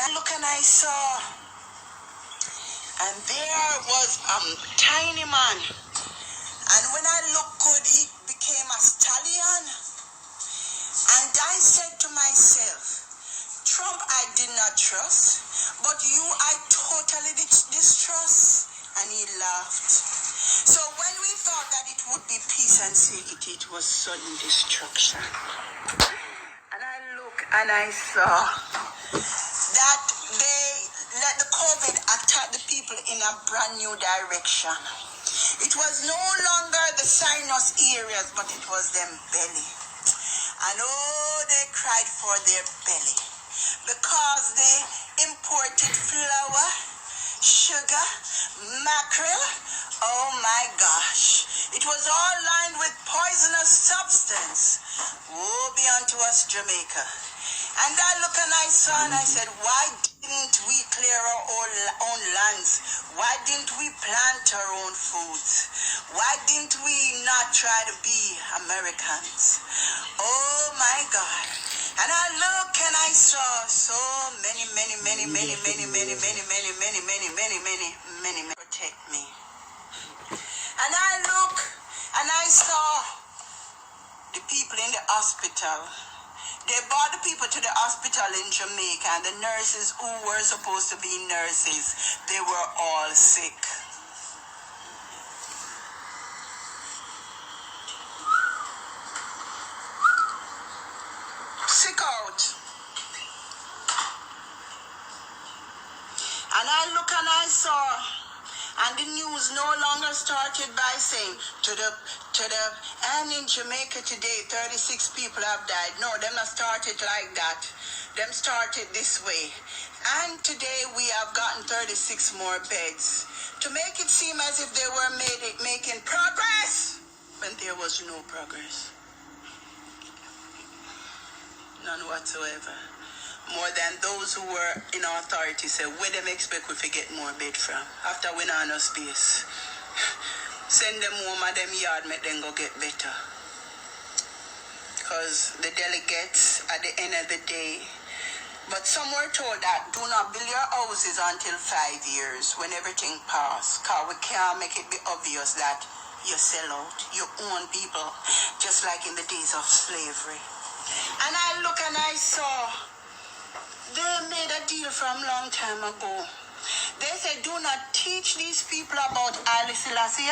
I look and I saw, and there was a tiny man. And when I looked good, he became a stallion. And I said to myself, Trump I did not trust, but you I totally distrust. And he laughed. So when we thought that it would be peace and safety, it was sudden destruction. And I looked and I saw that they let the COVID attack the people in a brand new direction. It was no longer the sinus areas, but it was them belly. And oh, they cried for their belly because they imported flour, sugar, mackerel. Oh my gosh. It was all lined with poisonous substance. Woe be unto us, Jamaica. And I looked and I saw and I said, why didn't we clear our own lands? Why didn't we plant our own foods? Why didn't we not try to be Americans? Oh my God. And I look and I saw so many protect me. And I look and I saw the people in the hospital. They brought the people to the hospital in Jamaica, and the nurses who were supposed to be nurses, they were all sick. Sick out. And I look and I saw, and the news no longer started by saying and in Jamaica today 36 people have died. No, them not started like that. Them started this way. And today we have gotten 36 more beds to make it seem as if they were making progress when there was no progress. None whatsoever. More than those who were in authority said, where them expect we to get more bed from? After we not no space. Send them home at them yard, make them go get better. Because the delegates at the end of the day, but some were told that do not build your houses until 5 years when everything passes. Because we can't make it be obvious that you sell out, you own people, just like in the days of slavery. And I look and I saw they made a deal from a long time ago. They said, do not teach these people about Haile Selassie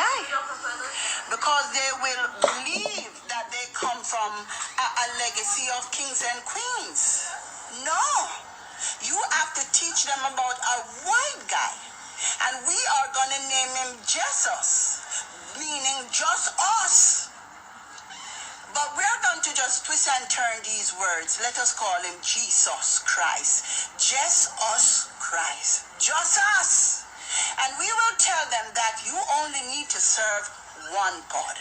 because they will believe that they come from a legacy of kings and queens. No, you have to teach them about a white guy. And we are going to name him Jesus, meaning just us. But we're going to just twist and turn these words. Let us call him Jesus Christ. Just us Christ. Just us. And we will tell them that you only need to serve one God.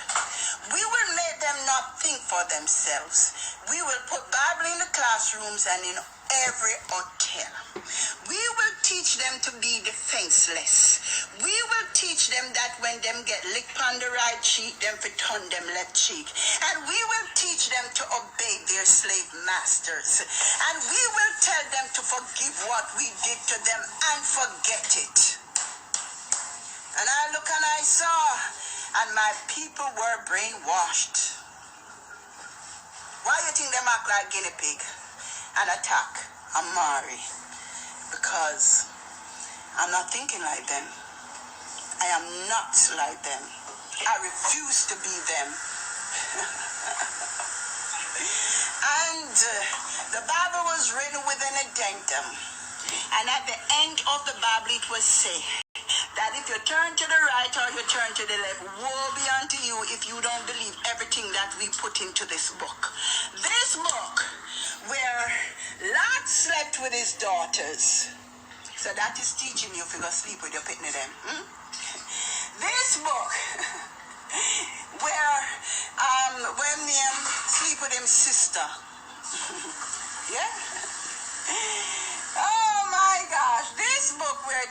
We will make them not think for themselves. We will put Bible in the classrooms and in every hotel. We will teach them to be defenseless. We will teach them that when them get licked on the right cheek, them for turn them left cheek. And we will teach them to obey their slave masters. And we will tell them to forgive what we did to them and forget it. And I look and I saw, and my people were brainwashed. Why you think them act like guinea pig and attack Amari? Because I'm not thinking like them. I am not like them. I refuse to be them. And the Bible was written with an addendum. And at the end of the Bible it was said that if you turn to the right or you turn to the left, woe be unto you if you don't believe everything that we put into this book. This book where Lot slept with his daughters. So that is teaching you if you go sleep with your pitney them. This book where when him sleep with his sister. Yeah? Oh my gosh. This book where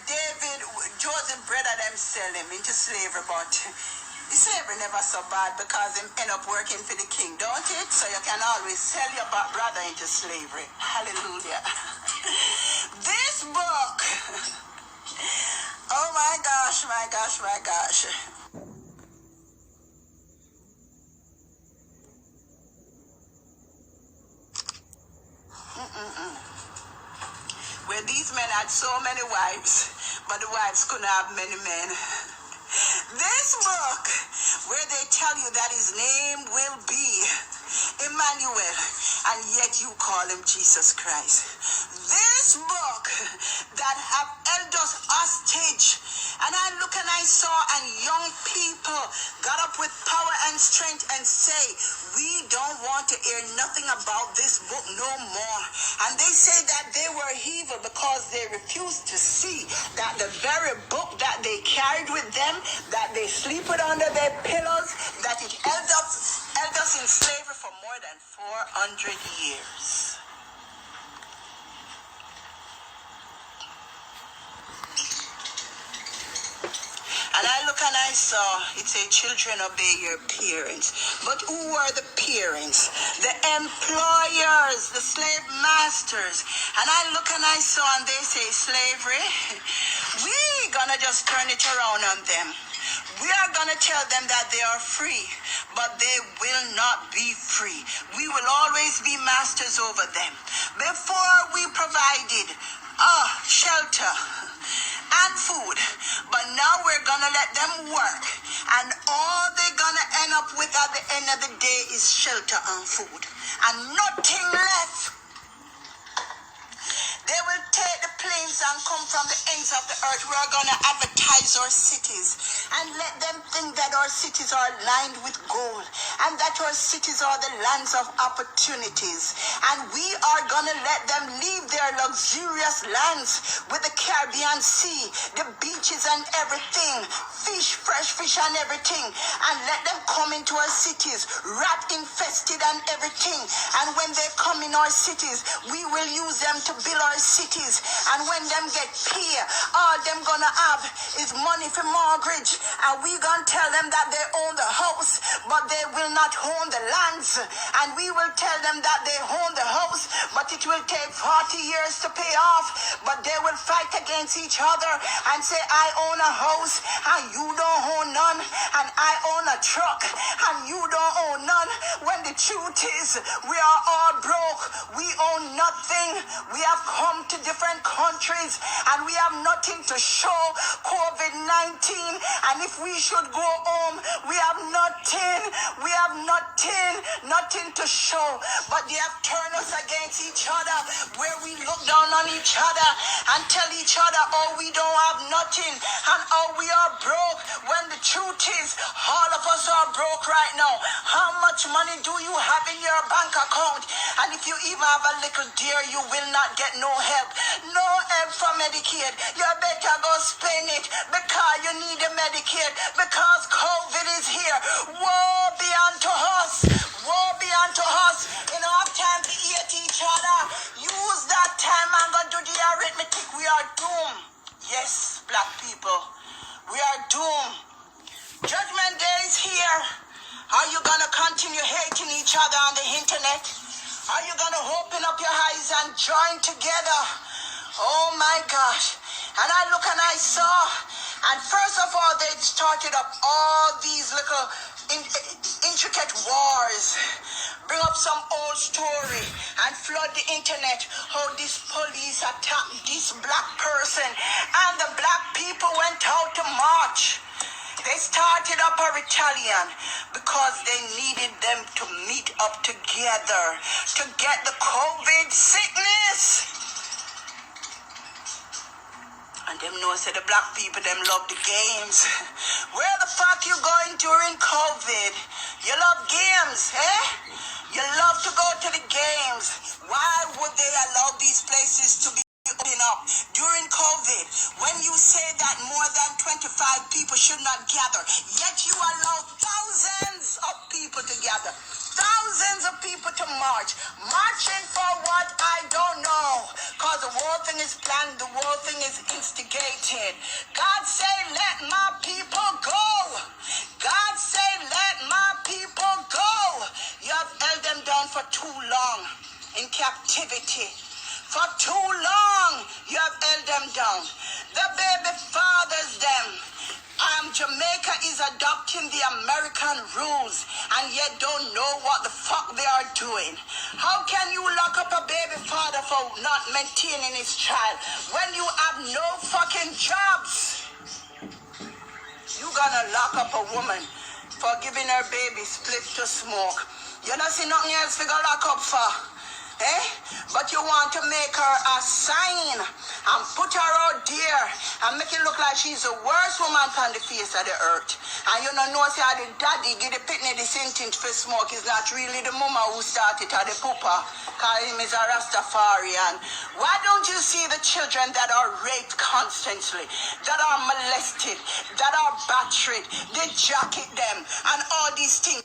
Joseph brother them sell him into slavery, but the slavery never so bad because him end up working for the king, don't it? So you can always sell your brother into slavery. Hallelujah. This my gosh, my gosh. Where these men had so many wives, but the wives couldn't have many men. This book, where they tell you that his name will be Emmanuel, and yet you call him Jesus Christ. This book that have held us hostage, and I look and I saw, and young people got up with power and strength and say, we don't want to hear nothing about this book no more. And they say that they were evil because they refused to see that the very book that they carried with them, that they sleep with under their pillows, that it held us in slavery for more than 400 years. And I look and I saw, it say, children obey your parents. But who were the parents? The employers, the slave masters. And I look and I saw, and they say, slavery, we gonna just turn it around on them. We are gonna tell them that they are free, but they will not be free. We will always be masters over them. Before we provided shelter and food, but now we're gonna let them work, and all they're gonna end up with at the end of the day is shelter and food and nothing left. They will take the planes and come from the ends of the earth. We are going to advertise our cities and let them think that our cities are lined with gold and that our cities are the lands of opportunities. And we are going to let them leave their luxurious lands with the Caribbean Sea, the beaches and everything, fish, fresh fish and everything, and let them come into our cities, rat infested and everything. And when they come in our cities, we will use them to build our cities. And when them get pay, all them gonna have is money for mortgage, and we gonna tell them that they own the house, but they will not own the lands. And we will tell them that they own the house, but it will take 40 years to pay off. But they will fight against each other and say, I own a house and you don't own none, and I own a truck and you don't own none, when the truth is we are all broke. We own nothing. We have come to different countries and we have nothing to show COVID-19, and if we should go home, we have nothing. We have nothing to show. But they have turned us against each other, where we look down on each other and tell each other, oh, we don't have nothing and oh, we are broke, when the truth is all of us are broke right now. How much money do you have in your bank account? And if you even have a little dear, you will not get no help. No help from Medicaid. You better go spend it because you need a Medicaid, because COVID is here. Woe be unto us. Woe be unto us. You don't have time to eat each other. Use that time and go do the arithmetic. We are doomed. Yes, black people. We are doomed. Judgment Day is here. Are you going to continue hating each other on the internet? Are you going to open up your eyes and join together? Oh my gosh. And I look and I saw, and first of all, they started up all these little intricate wars. Bring up some old story and flood the internet. How this police attacked this black person and the black people went out to march. They started up a rebellion because they needed them to meet up together to get the COVID sickness. And them know say the black people, them love the games. Where the fuck you going during COVID? You love games, eh? You love to go to the games. Why would they allow these places to be open up during COVID, when you say that more than 25 people should not gather, yet you allow thousands of people to gather, thousands of people to march? Marching for what? I don't know, because the whole thing is planned, the whole thing is instigated. God say, let my people go. God say, let my people go. You have held them down for too long in captivity. For too long, you have held them down. The baby fathers them. is adopting the American rules and yet don't know what the fuck they are doing. How can you lock up a baby father for not maintaining his child when you have no fucking jobs? You gonna lock up a woman for giving her baby split to smoke. You don't see nothing else to go lock up for. Eh? But you want to make her a sign and put her out there and make it look like she's the worst woman on the face of the earth. And you don't know say the daddy give the pitney the sentence for smoke is not really the mama who started or the papa, because him is a Rastafarian. Why don't you see the children that are raped constantly, that are molested, that are battered, they jacket them and all these things?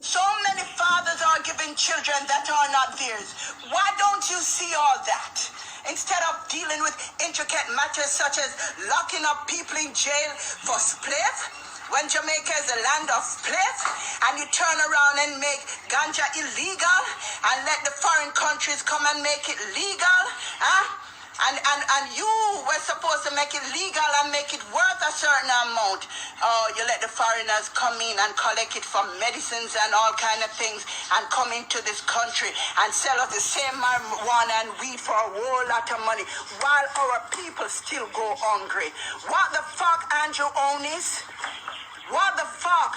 So many fathers are giving children that are not theirs. Why don't you see all that? Instead of dealing with intricate matters such as locking up people in jail for split, when Jamaica is a land of split, and you turn around and make ganja illegal and let the foreign countries come and make it legal, huh? And you were supposed to make it legal and make it worth a certain amount. Oh, you let the foreigners come in and collect it from medicines and all kind of things and come into this country and sell us the same marijuana and weed for a whole lot of money while our people still go hungry. What the fuck, Andrew Holness? What the fuck?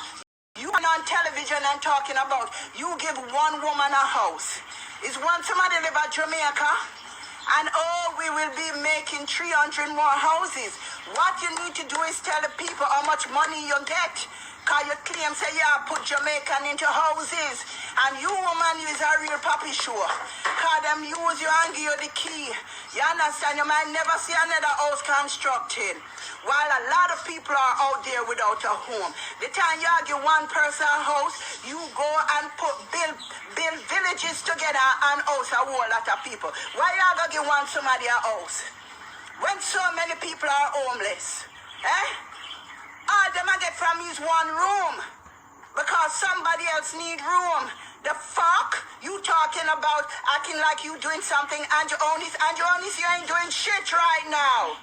You are on television and talking about you give one woman a house. Is one somebody live at Jamaica? And oh, we will be making 300 more houses. What you need to do is tell the people how much money you get. Because you claim say, yeah, put Jamaican into houses. And you, woman, is a real puppy show. Because them use you and give you the key. You understand? You might never see another house constructed. While a lot of people are out there without a home. The time you give one person a house, you go and build villages together and house a whole lot of people. Why you gonna give one somebody a house? When so many people are homeless. Eh? All them I get from is one room. Because somebody else need room. The fuck? You talking about acting like you doing something, Andrew Holness? Andrew Holness, you ain't doing shit right now.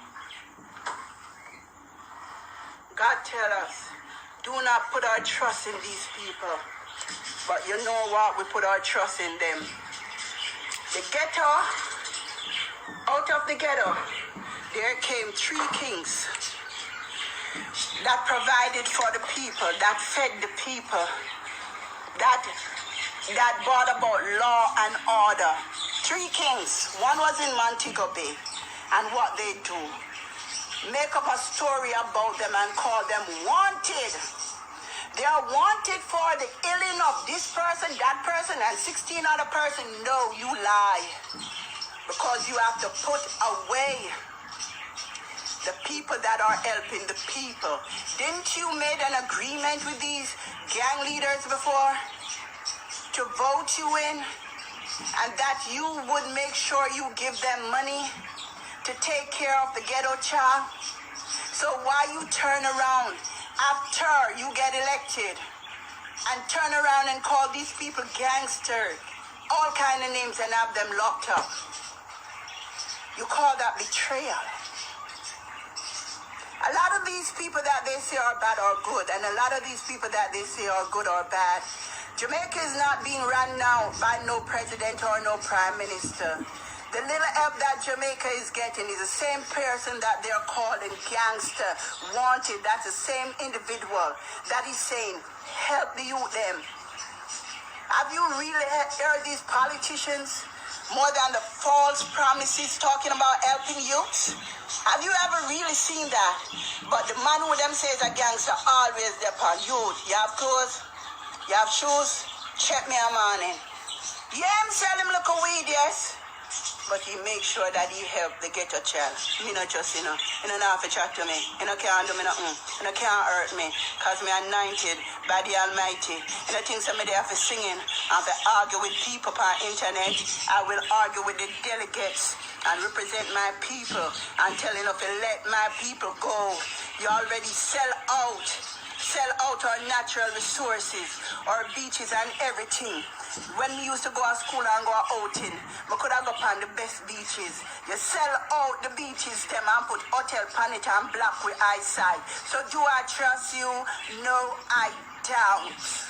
God tell us, do not put our trust in these people. But you know what? We put our trust in them. The ghetto, out of the ghetto, there came 3 kings that provided for the people, that fed the people, that brought about law and order. 3 kings. One was in Montego Bay. And what they do, make up a story about them and call them wanted. They are wanted for the killing of this person, that person, and 16 other person. No, you lie. Because you have to put away the people that are helping the people. Didn't you make an agreement with these gang leaders before to vote you in? And that you would make sure you give them money to take care of the ghetto child? So why you turn around after you get elected and turn around and call these people gangsters, all kind of names, and have them locked up? You call that betrayal. A lot of these people that they say are bad are good, and a lot of these people that they say are good are bad. Jamaica is not being run now by no president or no prime minister. The little help that Jamaica is getting is the same person that they're calling gangster, wanted. That's the same individual that is saying, help the youth them. Have you really heard these politicians more than the false promises talking about helping youths? Have you ever really seen that? But the man who them says a gangster always there upon youth. You have clothes, you have shoes, check me a morning. Yeah, I'm selling look a weed, yes. But he make sure that he help the ghetto child. Me not just, you know not have to chat to me. You know can't do me nothing. You know can't hurt me. Because me anointed by the Almighty. You know things somebody have to singing. I have to argue with people on internet. I will argue with the delegates and represent my people and tell them to let my people go. You already sell out. sell out our natural resources, our beaches and everything. When we used to go to school and go outing, we could have go on the best beaches. You sell out the beaches, them and put hotel pan it and black with eyesight. So do I trust you? No, I doubt.